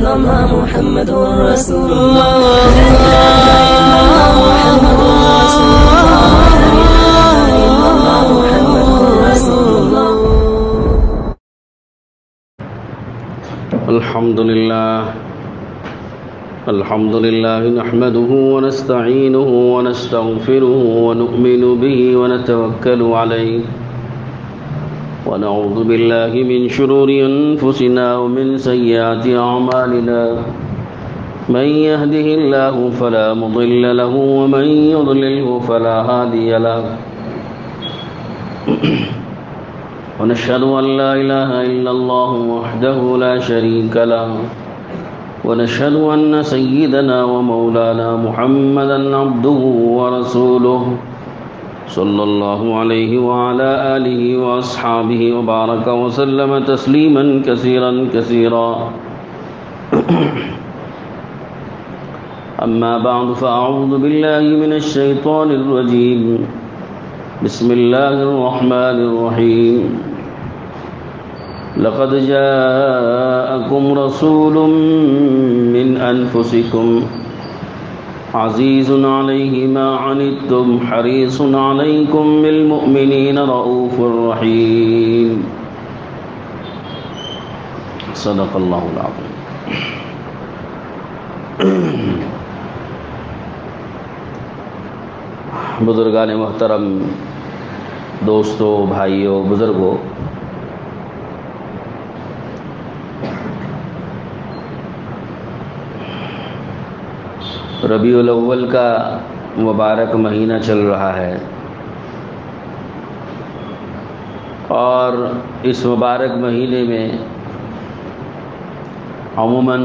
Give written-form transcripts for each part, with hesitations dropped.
الله محمد رسول الله لا إله إلا الله محمد رسول الله لا إله إلا الله محمد رسول الله. الحمد لله نحمده ونستعينه ونستغفره ونؤمن به ونتوكل عليه ونعوذ بالله من شرور أنفسنا ومن سيئات أعمالنا من يهده الله فلا مضل له ومن يضلله فلا هادي له ونشهد أن لا إله إلا الله وحده لا شريك له ونشهد أن سيدنا ومولانا محمدا عبده ورسوله صلى الله عليه وعلى آله وأصحابه وبارك وسلم تسليما كثيرا كثيرا. أما بعد فأعوذ بالله من الشيطان الرجيم. بسم الله الرحمن الرحيم. لقد جاءكم رسول من أنفسكم عزيز عليه ما عنتم حريص عليكم بالمؤمنين رؤوف رحيم. صدق الله العظيم. بزرگان محترم، دوستوں، بھائیوں، بزرگوں، ربیع الاول کا مبارک مہینہ چل رہا ہے اور اس مبارک مہینے میں عموماً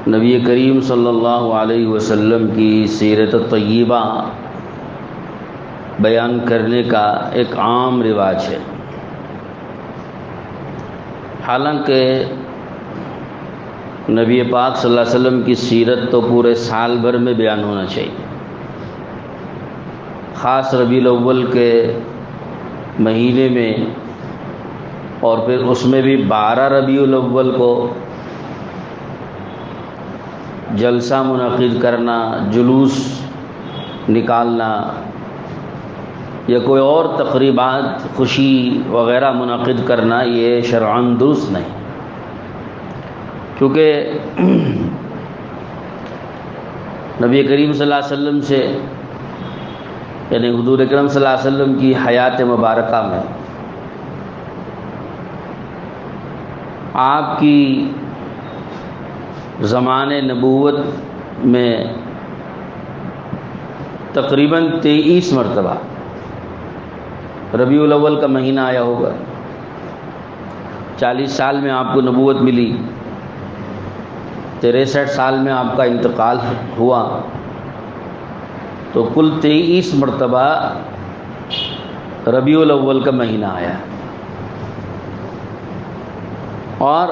نبی کریم صلی اللہ علیہ وسلم کی سیرت طیبہ بیان کرنے کا ایک عام رواج ہے. حالانکہ نبی پاک صلی اللہ علیہ وسلم کی سیرت تو پورے سال بھر میں بیان ہونا چاہیے. خاص ربیع الاول کے مہینے میں اور پھر اس میں بھی 12 ربیع الاول کو جلسہ منعقد کرنا، جلوس نکالنا یا کوئی اور تقریبات، خوشی وغیرہ منعقد کرنا یہ شرعاً درست نہیں. کیونکہ نبی کریم صلی اللہ علیہ وسلم سے یعنی حضور اکرم صلی اللہ علیہ وسلم کی حیات مبارکہ میں آپ کی زمان نبوت میں تقریباً 23 مرتبہ ربیع الاول کا مہینہ آیا ہوگا. 40 سال میں آپ کو نبوت ملی، 63 سال میں آپ کا انتقال ہوا، تو کل 23 مرتبہ ربیع الاول کا مہینہ آیا. اور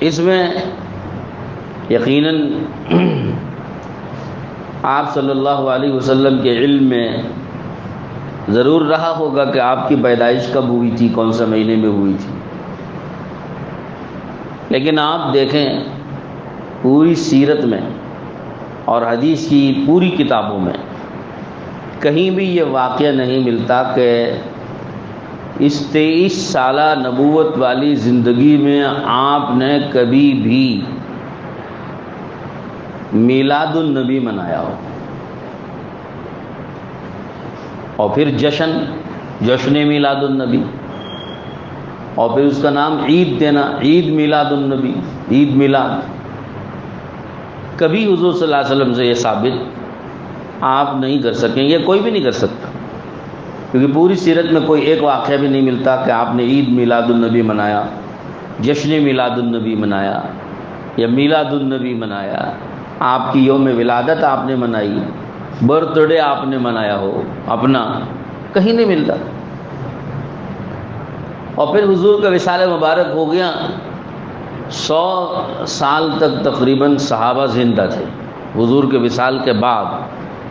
اس میں یقیناً آپ صلی اللہ علیہ وسلم کے علم میں ضرور رہا ہوگا کہ آپ کی پیدائش کب ہوئی تھی، کون سے مہینے میں ہوئی تھی. لیکن آپ دیکھیں پوری سیرت میں اور حدیث کی پوری کتابوں میں کہیں بھی یہ واقعہ نہیں ملتا کہ اس 23 سالہ نبوت والی زندگی میں آپ نے کبھی بھی میلاد النبی منایا ہو. اور پھر جشن میلاد النبی، اور پھر اس کا نام عید دینا، عید میلاد النبی، عید میلاد. کبھی حضور صلی اللہ علیہ وسلم سے یہ ثابت آپ نہیں کر سکیں، یہ کوئی بھی نہیں کر سکتا. کیونکہ پوری سیرت میں کوئی ایک واقعہ بھی نہیں ملتا کہ آپ نے عید میلاد النبی منایا، جشن میلاد النبی منایا یا میلاد النبی منایا، آپ کی یوم ولادت آپ نے منائی، برتھ ڈے آپ نے منایا ہو اپنا، کہیں نہیں ملتا. اور پھر حضور کا وصال مبارک ہو گیا، 100 سال تک تقریباً صحابہ زندہ تھے. حضور کے وصال کے بعد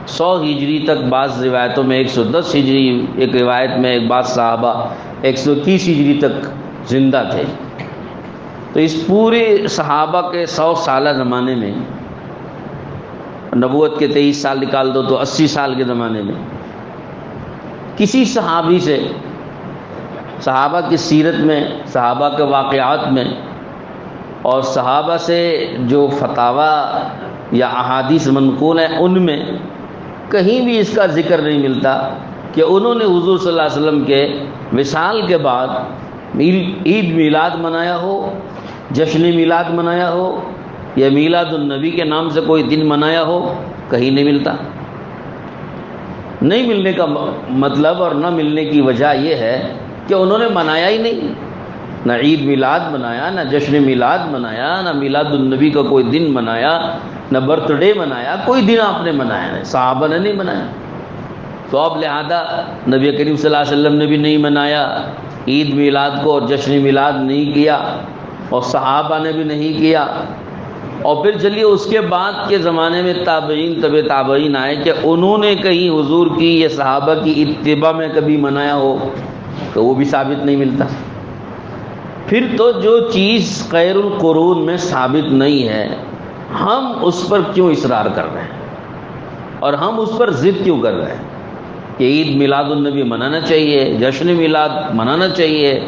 100 ہجری تک، بعض روایتوں میں 110 ہجری، ایک روایت میں ایک بعض صحابہ 130 ہجری تک زندہ تھے. تو تو اس پورے صحابہ کے 100 سالہ زمانے میں، نبوت کے 23 سال نکال دو تو 80 سال کے زمانے میں، کسی صحابی سے، صحابہ کی سیرت میں، صحابہ کے واقعات میں اور صحابہ سے جو فتاوی یا احادیث منقول ہیں ان میں کہیں بھی اس کا ذکر نہیں ملتا کہ انہوں نے حضور صلی اللہ علیہ وسلم کے وصال کے بعد عید میلاد منایا ہو، جشن میلاد منایا ہو یا میلاد النبی کے نام سے کوئی دن منایا ہو، کہیں نہیں ملتا۔ نہیں ملنے کا مطلب اور نہ ملنے کی وجہ یہ ہے کہ انہوں نے منایا ہی نہیں، نہ عید میلاد منایا، نہ جشن میلاد منایا، نہ میلاد النبی کا کوئی دن منایا، نہ برتھ ڈے منایا، کوئی دن آپ نے منایا نہیں، صحابہ نے نہیں منایا۔ تو اب لہذا نبی کریم صلی اللہ علیہ وسلم نے بھی نہیں منایا عید میلاد کو اور جشن میلاد نہیں کیا اور صحابہ نے بھی نہیں کیا۔ اور پھر چلیے اس کے بعد کے زمانے میں تابعین، طب تابعین آئے کہ انہوں نے کہیں حضور کی یا صحابہ کی اتباع میں کبھی منایا ہو تو وہ بھی ثابت نہیں ملتا۔ پھر تو جو چیز خیر القرون میں ثابت نہیں ہے ہم اس پر کیوں اصرار کر رہے ہیں اور ہم اس پر ضد کیوں کر رہے ہیں کہ عید میلاد النبی منانا چاہیے، جشن میلاد منانا چاہیے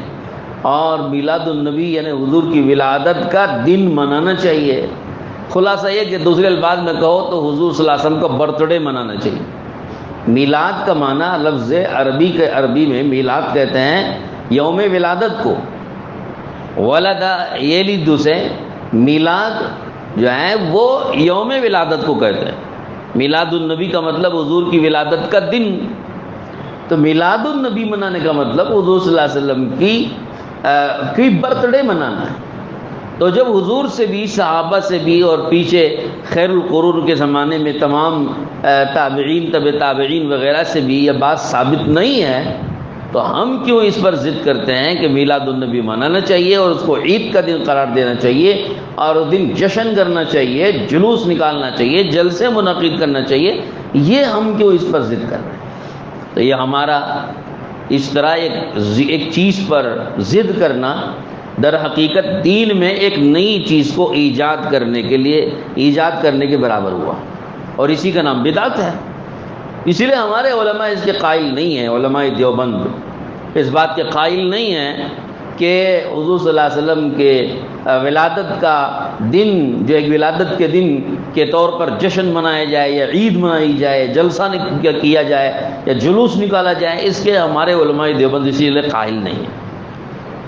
اور میلاد النبی یعنی حضور کی ولادت کا دن منانا چاہیے۔ خلاصہ یہ کہ دوسرے الفاظ میں کہو تو حضور صلی اللہ علیہ وسلم کا برتھ ڈے منانا چاہیے۔ میلاد کا معنی لفظ عربی میں میلاد کہتے ہیں یوم ولادت کو، ولد یلد سے میلاد جو ہے وہ یوم ولادت کو کہتے ہیں۔ میلاد النبی کا مطلب حضور کی ولادت کا دن، تو میلاد النبی منانے کا مطلب حضور صلی اللہ علیہ وسلم کی برتھ ڈے منانا ہے۔ تو جب حضور سے بھی، صحابہ سے بھی اور پیچھے خیر القرون کے زمانے میں تمام تابعین، طب تابعین وغیرہ سے بھی یہ بات ثابت نہیں ہے تو ہم کیوں اس پر ضد کرتے ہیں کہ میلاد النبی منانا چاہیے اور اس کو عید کا دن قرار دینا چاہیے اور اس دن جشن کرنا چاہیے، جلوس نکالنا چاہیے، جلسے منعقد کرنا چاہیے، یہ ہم کیوں اس پر ضد کر رہے ہیں؟ تو یہ ہمارا اس طرح ایک چیز پر ضد کرنا در حقیقت دین میں ایک نئی چیز کو ایجاد کرنے کے برابر ہوا اور اسی کا نام بدعت ہے۔ اسی لیے ہمارے علماء اس کے قائل نہیں ہیں، علماء دیوبند اس بات کے قائل نہیں ہیں کہ حضور صلی اللہ علیہ وسلم کے ولادت کا دن جو ایک ولادت کے دن کے طور پر جشن منایا جائے یا عید منائی جائے، جلسہ کیا جائے یا جلوس نکالا جائے، اس کے ہمارے علماء دیوبند اسی لیے قائل نہیں ہیں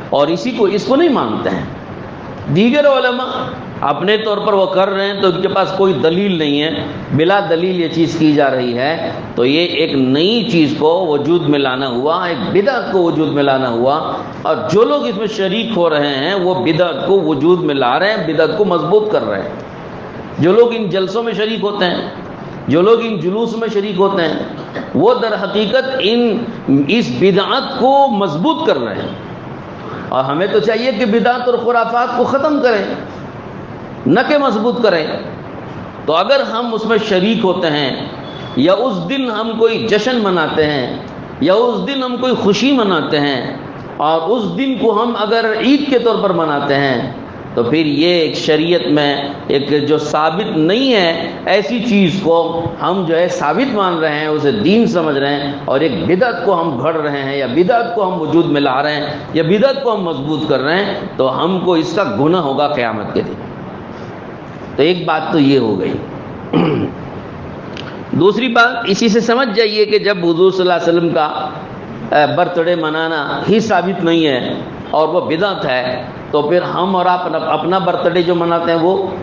اور اس کو نہیں مانتے ہیں۔ دیگر علماء اپنے طور پر وہ کر رہے ہیں تو ان کے پاس کوئی دلیل نہیں ہے، بلا دلیل یہ چیز کی جا رہی ہے، تو یہ ایک نئی چیز کو وجود میں لانا ہوا، ایک بدعت کو وجود میں لانا ہوا، اور جو لوگ اس میں شریک ہو رہے ہیں وہ بدعت کو وجود میں لا رہے ہیں، بدعت کو مضبوط کر رہے ہیں۔ جو لوگ ان جلسوں میں شریک ہوتے ہیں، جو لوگ ان جلوس میں شریک ہوتے ہیں، وہ در حقیقت اس بدعت کو مضبوط کر رہے ہیں، اور ہمیں تو چاہیے کہ بدعت اور خرافات کو ختم کریں، نہ کہ مضبوط کریں۔ تو اگر ہم اس میں شریک ہوتے ہیں یا اس دن ہم کوئی جشن مناتے ہیں یا اس دن ہم کوئی خوشی مناتے ہیں اور اس دن کو ہم اگر عید کے طور پر مناتے ہیں تو پھر یہ ایک شریعت میں ایک جو ثابت نہیں ہے ایسی چیز کو ہم جو ہے ثابت مان رہے ہیں، اسے دین سمجھ رہے ہیں اور ایک بدعت کو ہم گھڑ رہے ہیں یا بدعت کو ہم وجود میں لا رہے ہیں یا بدعت کو ہم مضبوط کر رہے ہیں، تو ہم کو اس کا گناہ ہوگا قیامت کے دن۔ تو ایک بات تو یہ ہو گئی۔ دوسری بات اسی سے سمجھ جائیے کہ جب حضور صلی اللہ علیہ وسلم کا برتھ ڈے منانا ہی ثابت نہیں ہے اور وہ بدعت ہے تو پھر ہم اور آپ اپنا برتھ ڈے جو مناتے ہیں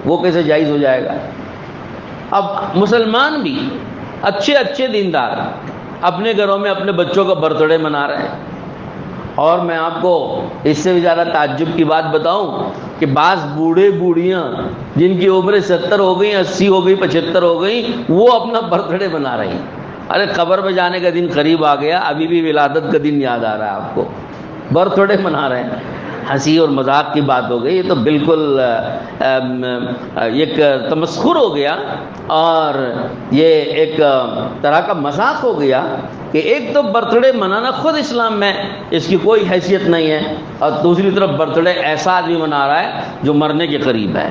وہ کیسے جائز ہو جائے گا؟ اب مسلمان بھی اچھے دیندار اپنے گھروں میں اپنے بچوں کا برتھ ڈے منا رہے ہیں، اور میں آپ کو اس سے بھی زیادہ تعجب کی بات بتاؤں کہ بعض بوڑھے بوڑھیاں جن کی عمریں 70 ہو گئی، 80 ہو گئی، 75 ہو گئی، وہ اپنا برتھ ڈے منا رہی ہیں۔ ارے قبر میں جانے کا دن قریب آ گیا، ابھی بھی ولادت کا دن یاد آ رہا ہے آپ کو، برتھ ڈے منا رہے ہیں۔ ہنسی اور مذاق کی بات ہو گئی، یہ تو بالکل ایک تمسخر ہو گیا اور یہ ایک طرح کا مذاق ہو گیا کہ ایک تو برتھ ڈے منانا خود اسلام میں اس کی کوئی حیثیت نہیں ہے، اور دوسری طرف برتھ ڈے ایسا آدمی منا رہا ہے جو مرنے کے قریب ہے،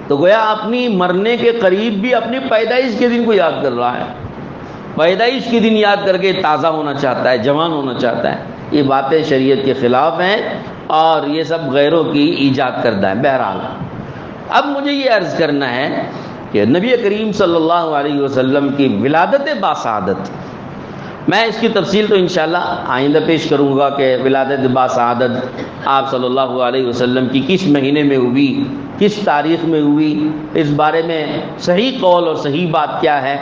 تو گویا اپنی مرنے کے قریب بھی اپنی پیدائش کے دن کو یاد کر رہا ہے، پیدائش کے دن یاد کر کے تازہ ہونا چاہتا ہے، جوان ہونا چاہتا ہے۔ یہ باتیں شریعت کے خلاف ہیں اور یہ سب غیروں کی ایجاد کردہ ہے۔ بہرحال اب مجھے یہ عرض کرنا ہے کہ نبی کریم صلی اللہ علیہ وسلم کی ولادت باسعادت، میں اس کی تفصیل تو انشاءاللہ آئندہ پیش کروں گا کہ ولادت باسعادت آپ صلی اللہ علیہ وسلم کی کس مہینے میں ہوئی، کس تاریخ میں ہوئی، اس بارے میں صحیح قول اور صحیح بات کیا ہے،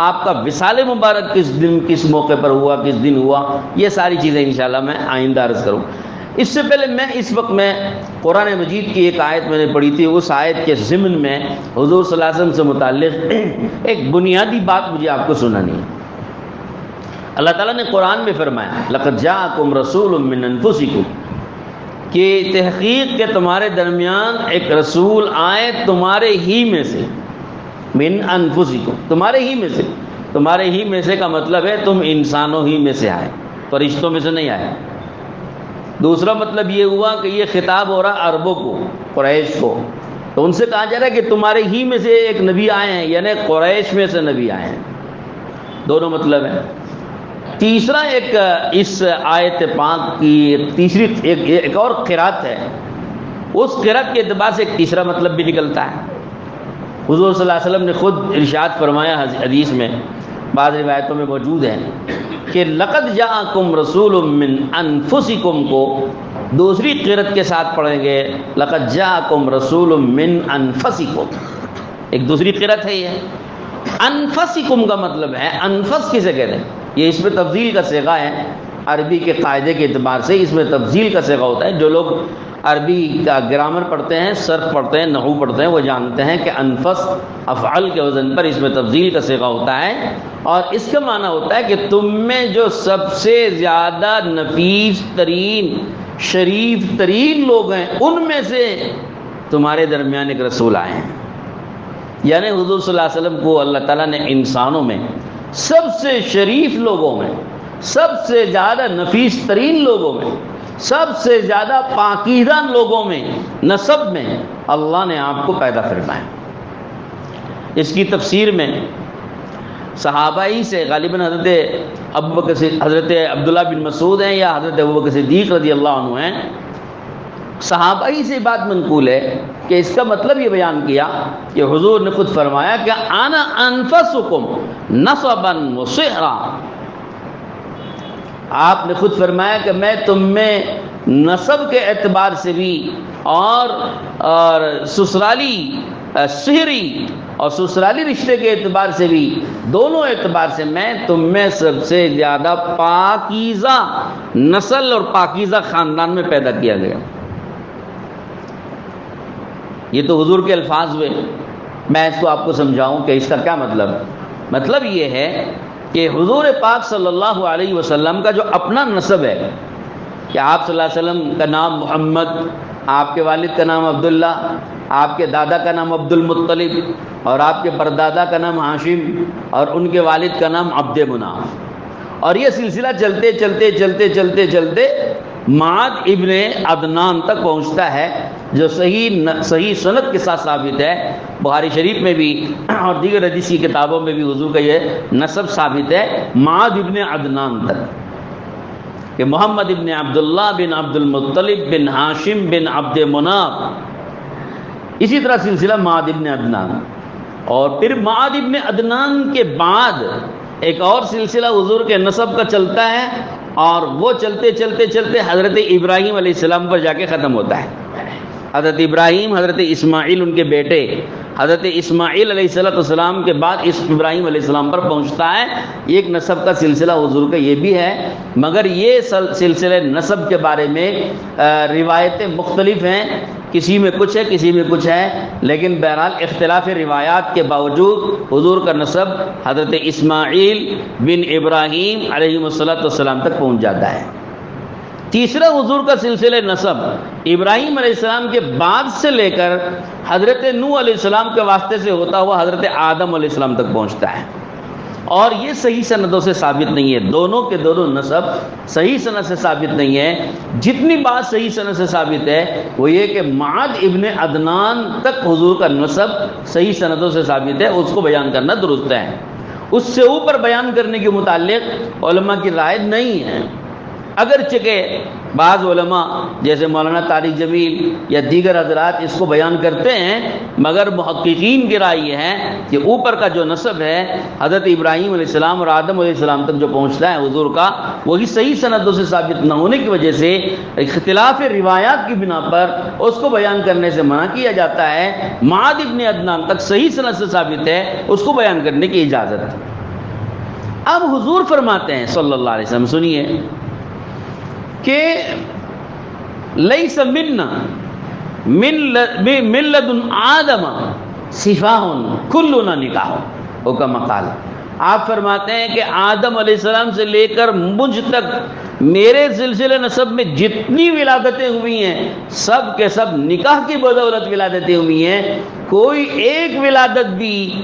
آپ کا وصال مبارک کس دن کس موقع پر ہوا، کس دن ہوا، یہ ساری چیزیں انشاءاللہ میں آئندہ عرض کروں۔ اس سے پہلے اس وقت میں قرآن مجید کی ایک آیت میں نے پڑھی تھی، اس آیت کے ضمن میں حضور صلی اللہ علیہ وسلم سے متعلق ایک بنیادی بات مجھے آپ کو سنانی ہے۔ اللہ تعالیٰ نے قرآن میں فرمایا لَقَدْ جَاءَكُمْ رَسُولٌ مِّنْ أَنفُسِكُمْ، کہ تحقیق کے تمہارے درمیان ایک رسول آئے تمہارے ہی میں سے، من انفسکم، تمہارے ہی میں سے، تمہارے ہی میں سے کا مطلب ہے تم انسانوں ہی میں سے آئے، فرشتوں میں سے نہیں آئے۔ دوسرا مطلب یہ ہوا کہ یہ خطاب ہو رہا عربوں کو، قریش کو، تو ان سے کہا جا رہا ہے کہ تمہارے ہی میں سے ایک نبی آئے ہیں، یعنی قریش میں سے نبی آئے ہیں، دونوں مطلب ہیں۔ تیسرا ایک اس آیت پاک کی تیسری ایک اور قرات ہے، اس قرات کے اعتبار سے ایک تیسرا مطلب بھی نکلتا ہے۔ حضور صلی اللہ علیہ وسلم نے خود ارشاد فرمایا حدیث میں، بعض روایتوں میں موجود ہے کہ لقد جاءکم رسول من انفسکم کو دوسری قرات کے ساتھ پڑھیں گے لقد جاءکم رسول من انفسکم، ایک دوسری قرات ہے۔ یہ انفسکم کا مطلب ہے، انفس کسے کہتے ہیں؟ یہ اس میں تفضیل کا صیغہ ہے، عربی کے قاعدے کے اعتبار سے اس میں تفضیل کا صیغہ ہوتا ہے۔ جو لوگ عربی کا گرامر پڑھتے ہیں، صرف پڑھتے ہیں، نحو پڑھتے ہیں، وہ جانتے ہیں کہ انفس افعل کے وزن پر اس میں تفضیل کا صیغہ ہوتا ہے، اور اس کا معنی ہوتا ہے کہ تم میں جو سب سے زیادہ نفیس ترین، شریف ترین لوگ ہیں، ان میں سے تمہارے درمیان ایک رسول آئے ہیں۔ یعنی حضور صلی اللہ علیہ وسلم کو اللہ تعالیٰ نے انسانوں میں سب سے شریف لوگوں میں، سب سے زیادہ نفیس ترین لوگوں میں، سب سے زیادہ پاکیزہ لوگوں میں، نسب میں اللہ نے آپ کو پیدا فرمایا۔ اس کی تفسیر میں صحابہ ہی سے غالباً حضرت عبداللہ بن مسعود ہیں یا حضرت ابوبکر صدیق رضی اللہ عنہ ہیں، صحابہ ہی سے بات منقول ہے کہ اس کا مطلب یہ بیان کیا کہ حضور نے خود فرمایا کہ انا انفسکم نسبا وصہرا، آپ نے خود فرمایا کہ میں تم میں نسب کے اعتبار سے بھی اور سسرالی صہری اور سسرالی رشتے کے اعتبار سے بھی، دونوں اعتبار سے میں تم میں سب سے زیادہ پاکیزہ نسل اور پاکیزہ خاندان میں پیدا کیا گیا۔ یہ تو حضور کے الفاظ ہوئے، میں اس کو آپ کو سمجھاؤں کہ اس کا کیا مطلب یہ ہے کہ حضور پاک صلی اللہ علیہ وسلم کا جو اپنا نسب ہے کہ آپ صلی اللہ علیہ وسلم کا نام محمد، آپ کے والد کا نام عبداللہ، آپ کے دادا کا نام عبد المطلب، اور آپ کے پردادا کا نام ہاشم، اور ان کے والد کا نام عبد مناف، اور یہ سلسلہ چلتے چلتے چلتے چلتے چلتے معاذ ابن عدنان تک پہنچتا ہے، جو صحیح سند کے ساتھ ثابت ہے، بخاری شریف میں بھی اور دیگر حدیث کی کتابوں میں بھی حضور کا یہ نسب ثابت ہے معاذ ابن عدنان تک، کہ محمد ابن عبداللہ بن عبد المطلب بن ہاشم بن عبد مناف، اسی طرح سلسلہ معاذ ابن عدنان، اور پھر معاذ ابن عدنان کے بعد ایک اور سلسلہ حضور کے نسب کا چلتا ہے، اور وہ چلتے چلتے چلتے حضرت ابراہیم علیہ السلام پر جا کے ختم ہوتا ہے۔ حضرت ابراہیم، حضرت اسماعیل ان کے بیٹے، حضرت اسماعیل علیہ السلام کے بعد ابراہیم علیہ السلام پر پہنچتا ہے۔ ایک نسب کا سلسلہ حضور کا یہ بھی ہے، مگر یہ سلسلہ نسب کے بارے میں روایتیں مختلف ہیں، کسی میں کچھ ہے کسی میں کچھ ہے، لیکن بہرحال اختلاف روایات کے باوجود حضور کا نسب حضرت اسماعیل بن ابراہیم علیہ السلام تک پہنچ جاتا ہے۔ تیسرا حضور کا سلسلہ نسب ابراہیم علیہ السلام کے بعد سے لے کر حضرت نوح علیہ السلام کے واسطے سے ہوتا ہوا حضرت آدم علیہ السلام تک پہنچتا ہے، اور یہ صحیح سندوں سے ثابت نہیں ہے، دونوں کے دونوں نسب صحیح سند سے ثابت نہیں ہے۔ جتنی بات صحیح سند سے ثابت ہے وہ یہ کہ معد ابن عدنان تک حضور کا نسب صحیح سندوں سے ثابت ہے، اس کو بیان کرنا درست ہے، اس سے اوپر بیان کرنے کے متعلق علماء کی رائے نہیں ہے، اگرچہ کہ بعض علماء جیسے مولانا طارق جمیل یا دیگر حضرات اس کو بیان کرتے ہیں، مگر محققین کی رائے یہ ہے کہ اوپر کا جو نسب ہے حضرت ابراہیم علیہ السلام اور آدم علیہ السلام تک جو پہنچتا ہے حضور کا، وہی صحیح سندوں سے ثابت نہ ہونے کی وجہ سے اختلاف روایات کی بنا پر اس کو بیان کرنے سے منع کیا جاتا ہے۔ معد ابن عدنان تک صحیح سند سے ثابت ہے، اس کو بیان کرنے کی اجازت ہے۔ اب حضور فرماتے ہیں صلی اللہ علیہ وسلم، سنیے کہ لیس منا من لدن آدم صفاح کلنا نکاح، او کما قال، آپ فرماتے ہیں کہ آدم علیہ السلام سے لے کر مجھ تک میرے سلسلے نسب میں جتنی ولادتیں ہوئی ہیں سب کے سب نکاح کی بدولت ولادتیں ہوئی ہیں، کوئی ایک ولادت بھی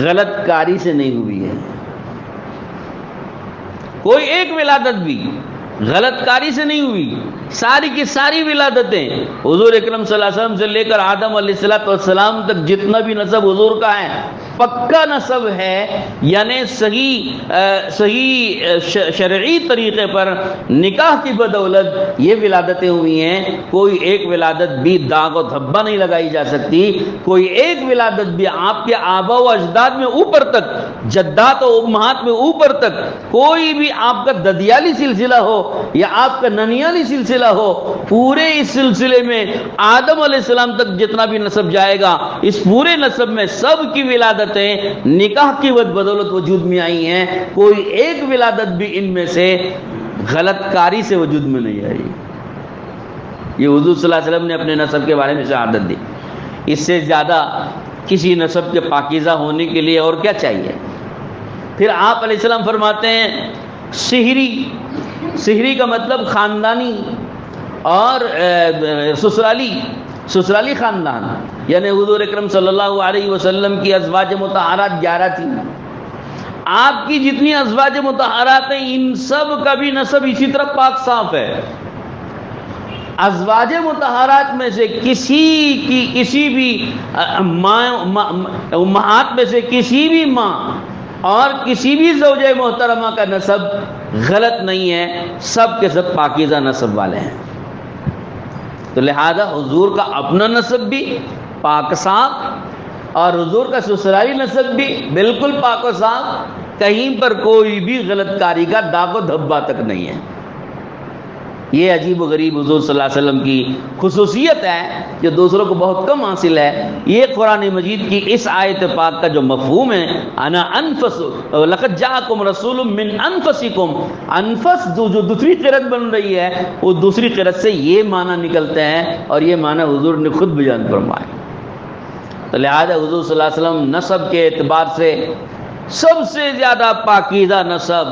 غلط کاری سے نہیں ہوئی ہے، کوئی ایک ولادت بھی غلط کاری سے نہیں ہوئی، ساری کی ساری ولادتیں حضور اکرم صلی اللہ علیہ وسلم سے لے کر آدم علیہ السلام تک جتنا بھی نسب حضور کا ہے پکا نسب ہے، یعنی صحیح شرعی طریقے پر نکاح کی بدولت یہ ولادتیں ہوئی ہیں، کوئی ایک ولادت بھی داغ و دھبا نہیں لگائی جا سکتی، کوئی ایک ولادت بھی آپ کے آبا و اجداد میں اوپر تک، جدات و امہات میں اوپر تک کوئی بھی آپ کا ددیالی سلسلہ ہو یا آپ کا ننیالی سلسلہ ہو، پورے اس سلسلے میں آدم علیہ السلام تک جتنا بھی نسب جائے گا اس پورے نسب میں سب کی ولادتیں نکاح کی بدولت وجود میں آئی ہیں، کوئی ایک ولادت بھی ان میں سے غلط کاری سے وجود میں نہیں آئی۔ یہ حضور صلی اللہ علیہ وسلم نے اپنے نسب کے بارے میں شہادت دی، اس سے زیادہ کسی نسب کے پاکیزہ ہونے کے لیے اور کیا چاہیے؟ پھر آپ علیہ السلام فرماتے ہیں سحری کا مطلب خاندانی اور سسرالی خاندان، یعنی حضور اکرم صلی اللہ علیہ وسلم کی ازواج مطہرات 11 تھیں، آپ کی جتنی ازواج مطہرات ہیں ان سب کا بھی نسب اسی طرح پاک صاف ہے۔ ازواج مطہرات میں سے کسی بھی امہات میں سے کسی بھی ماں اور کسی بھی زوجہ محترمہ کا نسب غلط نہیں ہے، سب کے سب پاکیزہ نسب والے ہیں، تو لہذا حضور کا اپنا نسب بھی پاک صاف اور حضور کا سسرالی نسب بھی بالکل پاک و صاف، کہیں پر کوئی بھی غلط کاری کا داغ و دھبا تک نہیں ہے۔ یہ عجیب و غریب حضور صلی اللہ علیہ وسلم کی خصوصیت ہے جو دوسروں کو بہت کم حاصل ہے۔ یہ قرآن مجید کی اس آیت پاک کا جو مفہوم ہے، انا انفس لقد جاءکم رسول من انفسکم، انفس جو دوسری قرأت بن رہی ہے وہ دوسری قرأت سے یہ معنی نکلتے ہیں، اور یہ معنی حضور نے خود بیان فرمایا۔ تو لہذا حضور صلی اللہ علیہ وسلم نسب کے اعتبار سے سب سے زیادہ پاکیزہ نسب،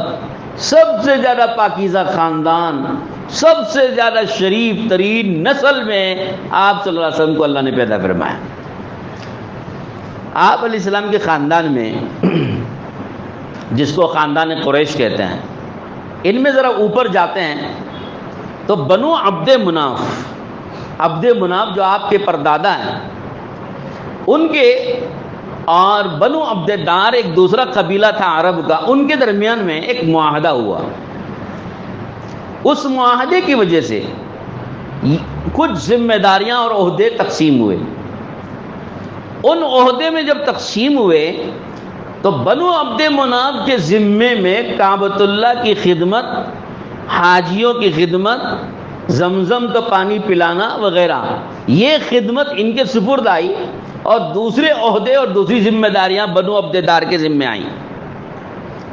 سب سے زیادہ پاکیزہ خاندان، سب سے زیادہ شریف ترین نسل میں آپ صلی اللہ علیہ وسلم کو اللہ نے پیدا فرمایا۔ آپ علیہ السلام کے خاندان میں جس کو خاندان قریش کہتے ہیں، ان میں ذرا اوپر جاتے ہیں تو بنو عبد مناف جو آپ کے پردادا ہیں ان کے اور بنو عبد دار ایک دوسرا قبیلہ تھا عرب کا، ان کے درمیان میں ایک معاہدہ ہوا۔ اس معاہدے کی وجہ سے کچھ ذمہ داریاں اور عہدے تقسیم ہوئے۔ ان عہدے میں جب تقسیم ہوئے تو بنو عبد مناف کے ذمے میں کعبۃ اللہ کی خدمت، حاجیوں کی خدمت، زمزم کا پانی پلانا وغیرہ، یہ خدمت ان کے سپرد آئی، اور دوسرے عہدے اور دوسری ذمہ داریاں بنو عبد دار کے ذمے آئیں۔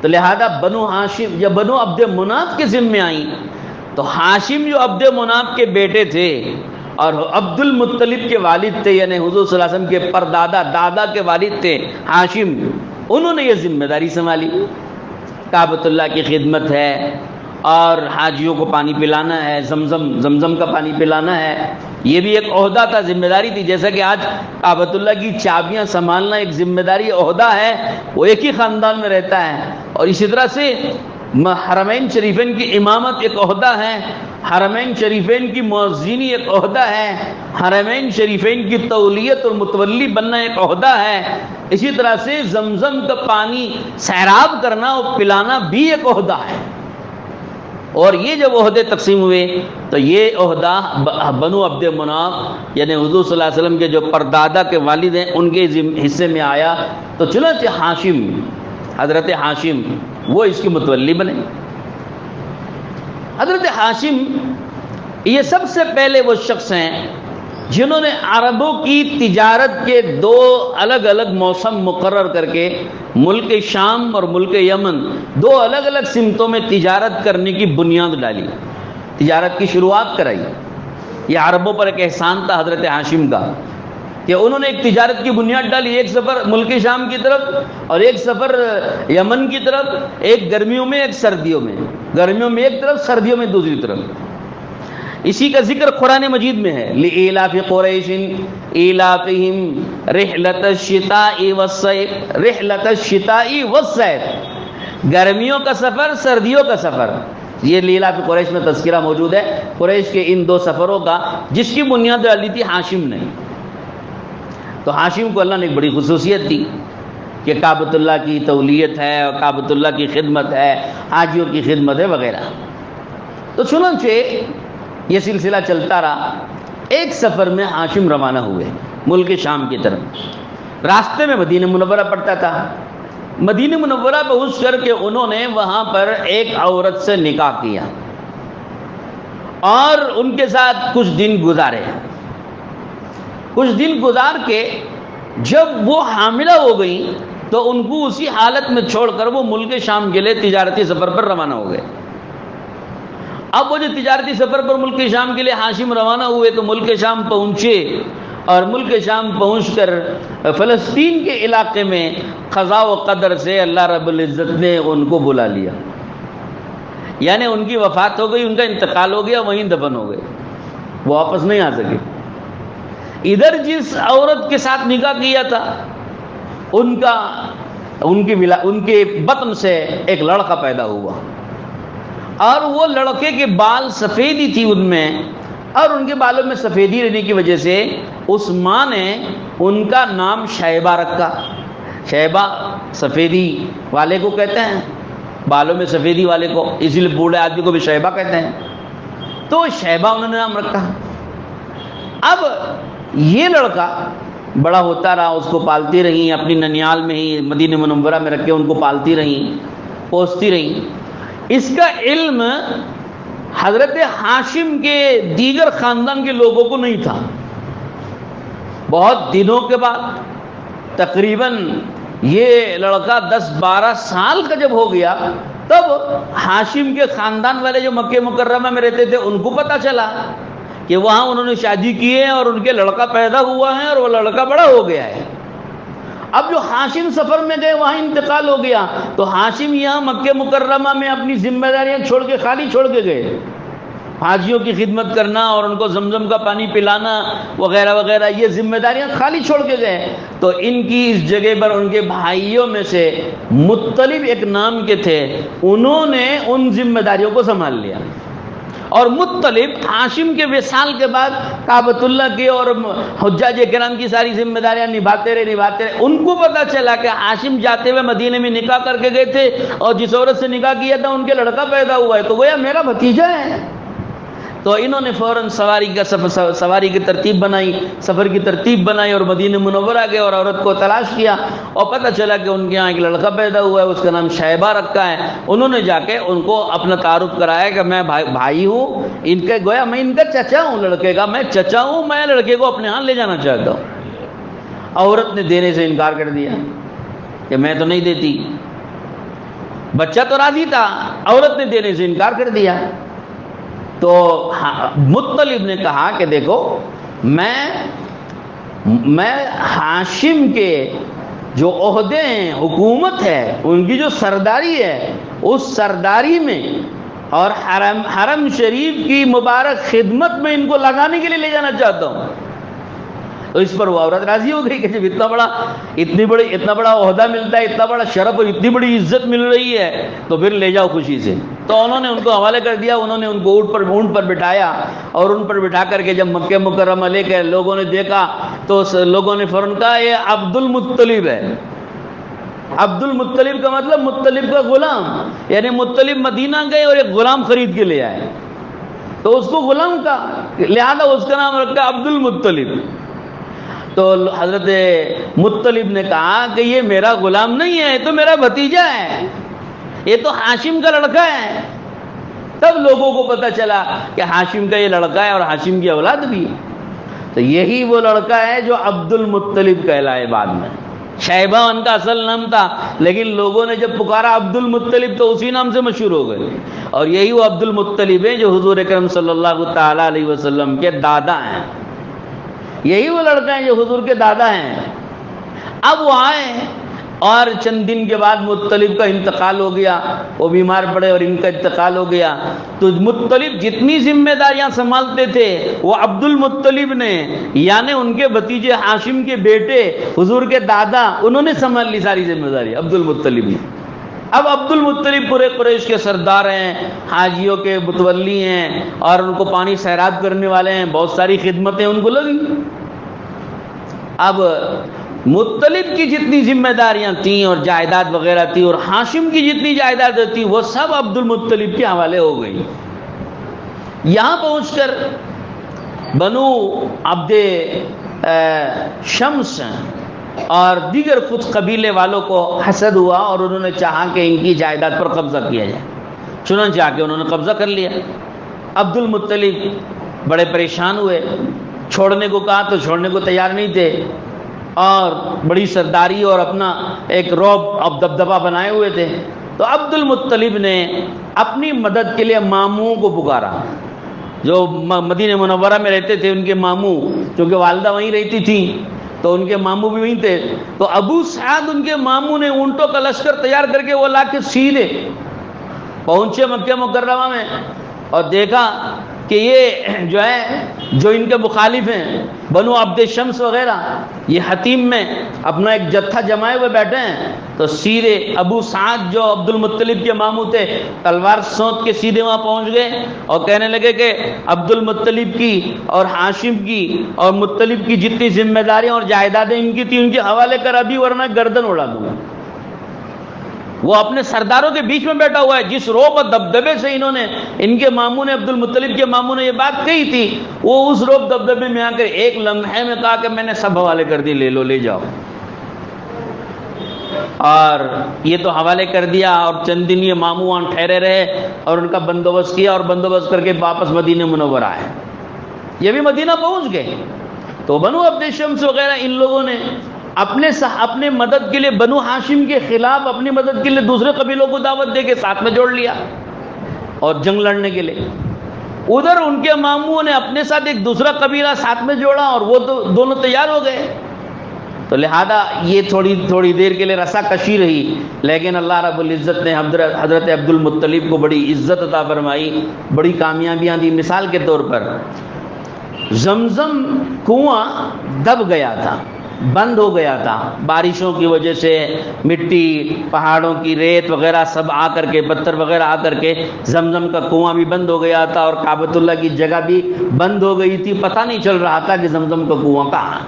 تو لہذا بنو ہاشم یا بنو عبد مناف کے ذمے آئیں، تو ہاشم جو عبد مناف کے بیٹے تھے اور عبد المطلب کے والد تھے، یعنی حضور صلی اللہ علیہ وسلم کے پردادا دادا کے والد تھے ہاشم، انہوں نے یہ ذمہ داری سنبھالی، کعبۃ اللہ کی خدمت ہے اور حاجیوں کو پانی پلانا ہے، زمزم کا پانی پلانا ہے، یہ بھی ایک عہدہ تھا، ذمہ داری تھی۔ جیسا کہ آج کعبۃ اللہ کی چابیاں سنبھالنا ایک ذمہ داری عہدہ ہے، وہ ایک ہی خاندان میں رہتا ہے۔ اور اسی طرح سے حرمین شریفین کی امامت ایک عہدہ ہے، حرمین شریفین کی مؤذنی ایک عہدہ ہے، حرمین شریفین کی تولیت اور متولی بننا ایک عہدہ ہے۔ اسی طرح سے زمزم کا پانی سیراب کرنا اور پلانا بھی ایک عہدہ ہے۔ اور یہ جب عہدے تقسیم ہوئے تو یہ عہدہ بنو عبد مناف یعنی حضور صلی اللہ علیہ وسلم کے جو پردادا کے والد ہیں ان کے حصے میں آیا، تو چنانچہ ہاشم، حضرت ہاشم وہ اس کے متولی بنے۔ حضرت ہاشم یہ سب سے پہلے وہ شخص ہیں جنہوں نے عربوں کی تجارت کے دو الگ الگ موسم مقرر کر کے ملک شام اور ملک یمن دو الگ الگ سمتوں میں تجارت کرنے کی بنیاد ڈالی، تجارت کی شروعات کرائی۔ یہ عربوں پر ایک احسان تھا حضرت ہاشم کا کہ انہوں نے ایک تجارت کی بنیاد ڈالی، ایک سفر ملک شام کی طرف اور ایک سفر یمن کی طرف، ایک گرمیوں میں ایک سردیوں میں، گرمیوں میں ایک طرف سردیوں میں دوسری طرف۔ اسی کا ذکر قرآن مجید میں ہے، لِإِيلَافِ قُرَيْشٍ إِيلَافِهِمْ رِحْلَةَ الشِّتَاءِ وَالصَّيْفِ رِحْلَةَ الشِّتَاءِ وَالصَّيْفِ، گرمیوں کا سفر، سردیوں کا سفر۔ یہ لِإِيلَافِ قریش میں تذکرہ موجود ہے قریش کے ان دو سفروں کا، جس کی بنیاد ڈالی تھی ہاشم نے۔ تو ہاشم کو اللہ نے ایک بڑی خصوصیت دی کہ کعبۃ اللہ کی تولیت ہے اور کعبۃ اللہ کی خدمت ہے، حاجیوں کی خدمت ہے وغیرہ۔ تو چنانچہ یہ سلسلہ چلتا رہا۔ ایک سفر میں ہاشم روانہ ہوئے ملک شام کی طرف، راستے میں مدینہ منورہ پڑتا تھا۔ مدینہ منورہ پہنچ کر کے انہوں نے وہاں پر ایک عورت سے نکاح کیا اور ان کے ساتھ کچھ دن گزارے۔ کچھ دن گزار کے جب وہ حاملہ ہو گئیں تو ان کو اسی حالت میں چھوڑ کر وہ ملک شام کے لیے تجارتی سفر پر روانہ ہو گئے۔ اب وہ جو تجارتی سفر پر ملک شام کے لیے ہاشم روانہ ہوئے تو ملک شام پہنچے، اور ملک شام پہنچ کر فلسطین کے علاقے میں قضاء و قدر سے اللہ رب العزت نے ان کو بلا لیا، یعنی ان کی وفات ہو گئی، ان کا انتقال ہو گیا، وہیں دفن ہو گئے، وہ واپس نہیں آ سکے۔ ادھر جس عورت کے ساتھ نکاح کیا تھا ان کے بطن سے ایک لڑکا پیدا ہوا، اور وہ لڑکے کے بال سفیدی تھی ان میں، اور ان کے بالوں میں سفیدی رہنے کی وجہ سے اس ماں نے ان کا نام شیبہ رکھا۔ شیبہ سفیدی والے کو کہتے ہیں، بالوں میں سفیدی والے کو، اسی لیے بوڑھے آدمی کو بھی شیبہ کہتے ہیں، تو شیبہ انہوں نے نام رکھا۔ اب یہ لڑکا بڑا ہوتا رہا، اس کو پالتی رہیں، اپنی ننیال میں ہی مدینہ منورہ میں رکھ کے ان کو پالتی رہیں، پوستی رہیں۔ اس کا علم حضرت ہاشم کے دیگر خاندان کے لوگوں کو نہیں تھا۔ بہت دنوں کے بعد، تقریباً یہ لڑکا 10-12 سال کا جب ہو گیا، تب ہاشم کے خاندان والے جو مکہ مکرمہ میں رہتے تھے ان کو پتہ چلا کہ وہاں انہوں نے شادی کی ہے اور ان کے لڑکا پیدا ہوا ہے اور وہ لڑکا بڑا ہو گیا ہے۔ اب جو ہاشم سفر میں گئے وہاں انتقال ہو گیا، تو ہاشم یہاں مکہ مکرمہ میں اپنی ذمہ داریاں چھوڑ کے خالی چھوڑ کے گئے، حاجیوں کی خدمت کرنا اور ان کو زمزم کا پانی پلانا وغیرہ وغیرہ، یہ ذمہ داریاں خالی چھوڑ کے گئے۔ تو ان کی اس جگہ پر ان کے بھائیوں میں سے مطلب ایک نام کے تھے، انہوں نے ان ذمہ داریوں کو سنبھال لیا، اور مطلب ہاشم کے وصال کے بعد کعبۃ اللہ کی اور حجاج کرام کی ساری ذمہ داریاں نبھاتے رہے۔ ان کو پتہ چلا کہ ہاشم جاتے ہوئے مدینے میں نکاح کر کے گئے تھے، اور جس عورت سے نکاح کیا تھا ان کے لڑکا پیدا ہوا ہے، تو وہ میرا بھتیجا ہے۔ تو انہوں نے فوراً سواری کی ترتیب بنائی، سفر کی ترتیب بنائی اور مدینہ منورہ گئے اور عورت کو تلاش کیا، اور پتہ چلا کہ ان کے یہاں ایک لڑکا پیدا ہوا ہے، اس کا نام شیبہ رکھا ہے۔ انہوں نے جا کے ان کو اپنا تعارف کرایا کہ میں بھائی ہوں ان کے، گویا میں ان کا چچا ہوں، لڑکے کا میں چچا ہوں، میں لڑکے کو اپنے ہاں لے جانا چاہتا ہوں۔ عورت نے دینے سے انکار کر دیا کہ میں تو نہیں دیتی، بچہ تو راضی تھا، عورت نے دینے سے انکار کر دیا۔ تو مطلب نے کہا کہ دیکھو میں ہاشم کے جو عہدے ہیں، حکومت ہے، ان کی جو سرداری ہے، اس سرداری میں اور حرم شریف کی مبارک خدمت میں ان کو لگانے کے لیے لے جانا چاہتا ہوں۔ تو اس پر وہ عورت راضی ہو گئی کہ جب اتنا بڑا عہدہ ملتا ہے، اتنا بڑا شرف اور اتنی بڑی عزت مل رہی ہے تو پھر لے جاؤ خوشی سے۔ تو انہوں نے ان کو حوالے کر دیا، انہوں نے ان کو اونٹ پر بٹھایا، اور ان پر بٹھا کر کے جب مکہ مکرمہ لے کے لوگوں نے دیکھا تو لوگوں نے فوراً کہا یہ عبد المطلب ہے۔ عبد المطلب کا مطلب مطلب کا غلام، یعنی مطلب مدینہ گئے اور ایک غلام خرید کے لے آئے، تو اس کو غلام کا لہذا اس کا نام رکھا عبد المطلب۔ تو حضرت مطلب نے کہا کہ یہ میرا غلام نہیں ہے، یہ تو میرا بھتیجا ہے، یہ تو ہاشم کا لڑکا ہے۔ تب لوگوں کو پتہ چلا کہ ہاشم کا یہ لڑکا ہے اور ہاشم کی اولاد بھی ہے۔ تو یہی وہ لڑکا ہے جو عبد المطلب کہلائے بعد میں۔ شیبہ ان کا اصل نام تھا، لیکن لوگوں نے جب پکارا عبد المطلب تو اسی نام سے مشہور ہو گئے، اور یہی وہ عبد المطلب ہے جو حضور اکرم صلی اللہ تعالی علیہ وسلم کے دادا ہیں۔ یہی وہ لڑکا ہے جو حضور کے دادا ہیں۔ اب وہ آئے اور چند دن کے بعد مطلب کا انتقال ہو گیا، وہ بیمار پڑے اور ان کا انتقال ہو گیا۔ تو مطلب جتنی ذمہ داریاں سنبھالتے تھے وہ عبد المطلب نے، یعنی ان کے بھتیجے ہاشم کے بیٹے حضور کے دادا، انہوں نے سنبھال لی ساری ذمہ داری عبد المطلب نے۔ اب عبد المطلب پورے قریش کے سردار ہیں، حاجیوں کے متولی ہیں، اور ان کو پانی سیراب کرنے والے ہیں، بہت ساری خدمتیں ان کو لگی۔ اب مطلب کی جتنی ذمہ داریاں تھیں اور جائیداد وغیرہ تھی، اور ہاشم کی جتنی جائیداد تھی، وہ سب عبد المطلب کے حوالے ہو گئی۔ یہاں پہنچ کر بنو عبد شمس اور دیگر خود قبیلے والوں کو حسد ہوا، اور انہوں نے چاہا کہ ان کی جائیداد پر قبضہ کیا جائے، چنانچہ آ کے انہوں نے قبضہ کر لیا۔ عبد المطلب بڑے پریشان ہوئے، چھوڑنے کو کہا تو چھوڑنے کو تیار نہیں تھے، اور بڑی سرداری اور اپنا ایک رعب اب دبدبہ بنائے ہوئے تھے۔ تو عبد المطلب نے اپنی مدد کے لیے ماموں کو پکارا، جو مدینہ منورہ میں رہتے تھے، ان کے ماموں، چونکہ والدہ وہیں رہتی تھی تو ان کے ماموں بھی وہیں تھے۔ تو ابو سعد ان کے ماموں نے اونٹوں کا لشکر تیار کر کے وہ لا کے سیدھے پہنچے مکہ مکرمہ میں، اور دیکھا کہ یہ جو ہے جو ان کے مخالف ہیں بنو عبد شمس وغیرہ، یہ حتیم میں اپنا ایک جتھا جمائے ہوئے بیٹھے ہیں۔ تو سیدھے ابو سعد جو عبد المطلب کے ماموں تھے، تلوار سونت کے سیدھے وہاں پہنچ گئے اور کہنے لگے کہ عبد المطلب کی اور ہاشم کی اور مطلب کی جتنی ذمہ داریاں اور جائیدادیں ان کی تھی ان کے حوالے کر ابھی، ورنہ گردن اڑا دوں گا۔ وہ اپنے سرداروں کے بیچ میں بیٹھا ہوا ہے، جس روب اور دبدبے سے انہوں نے، ان کے ماموں نے، عبد المطلب کے ماموں نے یہ بات کہی تھی، وہ اس روب دبدبے میں آ کر ایک لمحے میں کہا کہ میں نے سب حوالے کر دی، لے لو، لے جاؤ۔ اور یہ تو حوالے کر دیا، اور چند دن یہ ماموں وہاں ٹھہرے رہے اور ان کا بندوبست کیا، اور بندوبست کر کے واپس مدینہ منورہ آئے۔ یہ بھی مدینہ پہنچ گئے تو بنو عبد شمس وغیرہ ان لوگوں نے اپنے مدد کے لیے بنو ہاشم کے خلاف اپنی مدد کے لیے دوسرے قبیلوں کو دعوت دے کے ساتھ میں جوڑ لیا اور جنگ لڑنے کے لیے۔ ادھر ان کے ماموں نے اپنے ساتھ ایک دوسرا قبیلہ ساتھ میں جوڑا، اور وہ دونوں تیار ہو گئے۔ تو لہذا یہ تھوڑی دیر کے لیے رسا کشی رہی، لیکن اللہ رب العزت نے حضرت عبد المطلب کو بڑی عزت عطا فرمائی، بڑی کامیابیاں دی۔ مثال کے طور پر زمزم کنواں دب گیا تھا، بند ہو گیا تھا، بارشوں کی وجہ سے مٹی، پہاڑوں کی ریت وغیرہ سب آ کر کے، پتھر وغیرہ آ کر کے زمزم کا کنواں بھی بند ہو گیا تھا، اور کعبۃ اللہ کی جگہ بھی بند ہو گئی تھی، پتہ نہیں چل رہا تھا کہ زمزم کا کنواں کہاں۔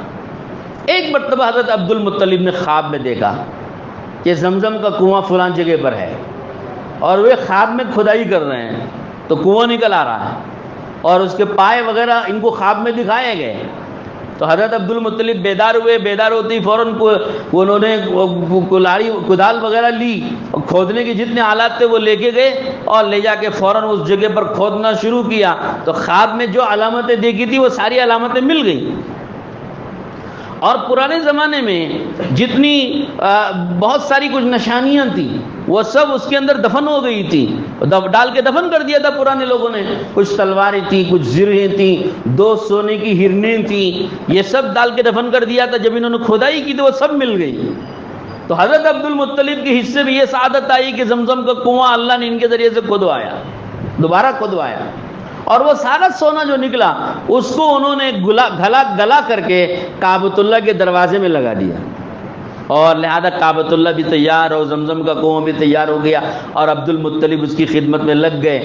ایک مرتبہ حضرت عبد المطلب نے خواب میں دیکھا کہ زمزم کا کنواں فلاں جگہ پر ہے، اور وہ خواب میں کھدائی کر رہے ہیں تو کنواں نکل آ رہا ہے، اور اس کے پائے وغیرہ ان کو خواب میں دکھائے گئے۔ تو حضرت عبد المطلب بیدار ہوئے، بیدار ہوتے ہی فوراً انہوں نے کدال وغیرہ لی، اور کھودنے کے جتنے آلات تھے وہ لے کے گئے، اور لے جا کے فوراً اس جگہ پر کھودنا شروع کیا۔ تو خواب میں جو علامتیں دیکھی تھی وہ ساری علامتیں مل گئیں، اور پرانے زمانے میں جتنی بہت ساری کچھ نشانیاں تھیں وہ سب اس کے اندر دفن ہو گئی تھی، ڈال کے دفن کر دیا تھا پرانے لوگوں نے۔ کچھ تلواریں تھیں، کچھ زرہیں تھیں، 2 سونے کی ہرنیں تھیں، یہ سب ڈال کے دفن کر دیا تھا۔ جب انہوں نے کھدائی کی تو وہ سب مل گئی۔ تو حضرت عبد المطلب کے حصے میں یہ سعادت آئی کہ زمزم کا کنواں اللہ نے ان کے ذریعے سے کھدوایا۔ دوبارہ کھدوایا، اور وہ سارا سونا جو نکلا اس کو انہوں نے گلا کر کے کعبۃ اللہ کے دروازے میں لگا دیا، اور لہذا کعبۃ اللہ بھی تیار اور زمزم کا کنواں بھی تیار ہو گیا، اور عبد المطلب اس کی خدمت میں لگ گئے۔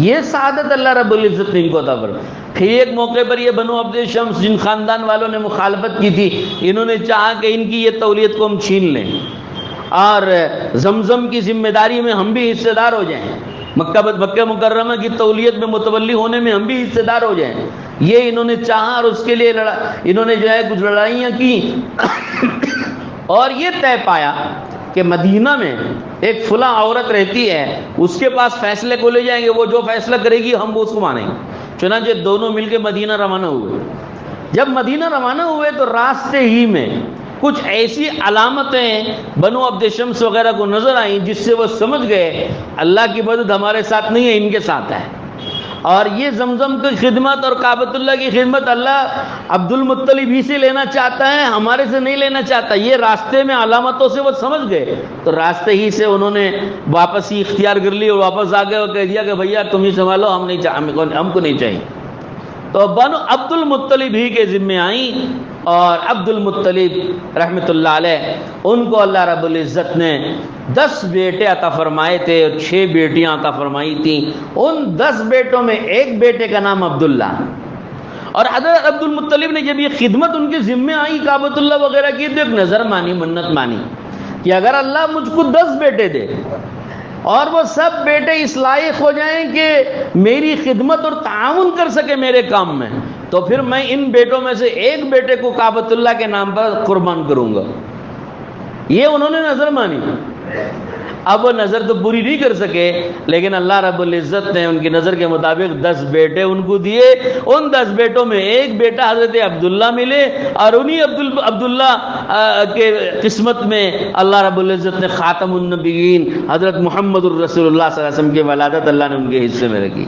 یہ سعادت اللہ رب العزت نے ان کو عطا فرمائی۔ پھر ایک موقع پر یہ بنو عبد شمس جن خاندان والوں نے مخالفت کی تھی، انہوں نے چاہا کہ ان کی یہ تولیت کو ہم چھین لیں اور زمزم کی ذمہ داری میں ہم بھی حصے دار ہو جائیں، مکہ مکرمہ کی تولیت میں متولی ہونے میں ہم بھی حصے دار ہو جائیں۔ یہ انہوں نے چاہا، اور اس کے لیے انہوں نے جو ہے کچھ لڑائیاں کی اور یہ طے پایا کہ مدینہ میں ایک فلاں عورت رہتی ہے، اس کے پاس فیصلے کو لے جائیں گے، وہ جو فیصلہ کرے گی ہم اس کو مانیں گے۔ چنانچہ دونوں مل کے مدینہ روانہ ہوئے۔ جب مدینہ روانہ ہوئے تو راستے ہی میں کچھ ایسی علامتیں بنو عبد شمس وغیرہ کو نظر آئیں جس سے وہ سمجھ گئے اللہ کی مدد ہمارے ساتھ نہیں ہے، ان کے ساتھ ہے، اور یہ زمزم کی خدمت اور کعبۃ اللہ کی خدمت اللہ عبد المطلب ہی سے لینا چاہتا ہے، ہمارے سے نہیں لینا چاہتا۔ یہ راستے میں علامتوں سے وہ سمجھ گئے، تو راستے ہی سے انہوں نے واپس ہی اختیار کر لی اور واپس آ گئے اور کہہ دیا کہ بھیا تم ہی سنبھالو، ہم کو نہیں چاہیے۔ تو بنو عبد المطلب ہی کے ذمے آئیں، اور عبد المطلب رحمۃ اللہ علیہ ان کو اللہ رب العزت نے 10 بیٹے عطا فرمائے تھے اور 6 بیٹیاں عطا فرمائی تھیں۔ ان 10 بیٹوں میں ایک بیٹے کا نام عبداللہ، اور حضرت عبد المطلب نے جب یہ خدمت ان کے ذمے آئی کعبۃ اللہ وغیرہ کی تو ایک نظر مانی، منت مانی کہ اگر اللہ مجھ کو 10 بیٹے دے اور وہ سب بیٹے اس لائق ہو جائیں کہ میری خدمت اور تعاون کر سکے میرے کام میں، تو پھر میں ان بیٹوں میں سے ایک بیٹے کو کعبۃ اللہ کے نام پر قربان کروں گا۔ یہ انہوں نے نظر مانی۔ اب وہ نظر تو پوری نہیں کر سکے، لیکن اللہ رب العزت نے ان کی نظر کے مطابق 10 بیٹے ان کو دیے۔ ان 10 بیٹوں میں ایک بیٹا حضرت عبداللہ ملے، اور انہی عبداللہ کے قسمت میں اللہ رب العزت نے خاتم النبیین حضرت محمد الرسول اللہ صلی اللہ علیہ وسلم کی ولادت اللہ نے ان کے حصے میں رکھی۔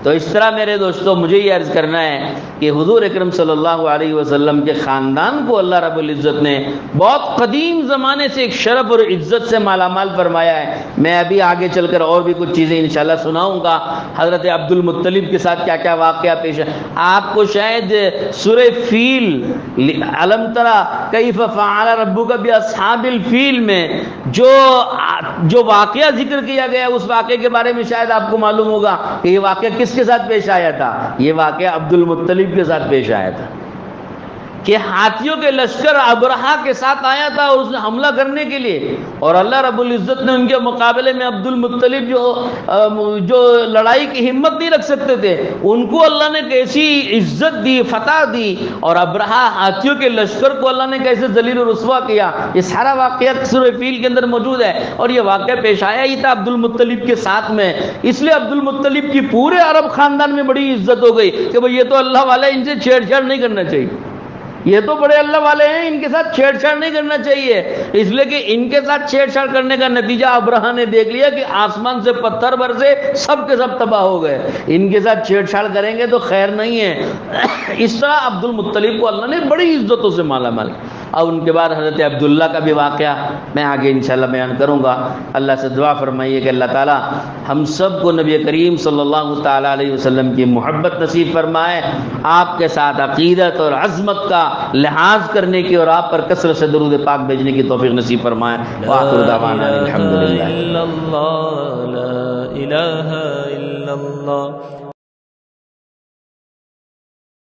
تو اس طرح میرے دوستوں مجھے یہ عرض کرنا ہے کہ حضور اکرم صلی اللہ علیہ وسلم کے خاندان کو اللہ رب العزت نے بہت قدیم زمانے سے ایک شرف اور عزت سے مالا مال فرمایا ہے۔ میں ابھی آگے چل کر اور بھی کچھ چیزیں انشاءاللہ سناؤں گا حضرت عبد المطلب کے ساتھ کیا کیا واقعہ پیش ہے۔ آپ کو شاید سورہ فیل الم تری کیف فعل ربک باصحاب الفیل میں جو واقعہ ذکر کیا گیا اس واقعے کے بارے میں شاید آپ کو معلوم ہوگا کہ یہ واقعہ کس کے ساتھ پیش آیا تھا۔ یہ واقعہ عبد المطلب کے ساتھ پیش آیا تھا کہ ہاتھیوں کے لشکر ابرہا کے ساتھ آیا تھا اور اس نے حملہ کرنے کے لیے، اور اللہ رب العزت نے ان کے مقابلے میں عبد المطلب جو لڑائی کی ہمت نہیں رکھ سکتے تھے ان کو اللہ نے کیسی عزت دی، فتح دی، اور ابرہا ہاتھیوں کے لشکر کو اللہ نے کیسے ذلیل و رسوا کیا۔ یہ سارا واقعہ سورہ فیل کے اندر موجود ہے، اور یہ واقعہ پیش آیا ہی تھا عبد المطلب کے ساتھ میں۔ اس لیے عبد المطلب کی پورے عرب خاندان میں بڑی عزت ہو گئی کہ بھئی یہ تو اللہ والے، ان سے چھیڑ چھاڑ نہیں کرنا چاہیے، یہ تو بڑے اللہ والے ہیں، ان کے ساتھ چھیڑ چھاڑ نہیں کرنا چاہیے۔ اس لیے کہ ان کے ساتھ چھیڑ چھاڑ کرنے کا نتیجہ ابرہا نے دیکھ لیا کہ آسمان سے پتھر برسے، سب کے سب تباہ ہو گئے۔ ان کے ساتھ چھیڑ چھاڑ کریں گے تو خیر نہیں ہے۔ اس طرح عبد المطلب کو اللہ نے بڑی عزتوں سے مالا مال۔ اور ان کے بعد حضرت عبداللہ کا بھی واقعہ میں آگے انشاءاللہ بیان کروں گا۔ اللہ سے دعا فرمائیے کہ اللہ تعالی ہم سب کو نبی کریم صلی اللہ تعالیٰ علیہ وسلم کی محبت نصیب فرمائے، آپ کے ساتھ عقیدت اور عظمت کا لحاظ کرنے کی اور آپ پر کثرت سے درود پاک بھیجنے کی توفیق نصیب فرمائے۔ وآخر دعوانا الحمدللہ۔ لا الہ الا اللہ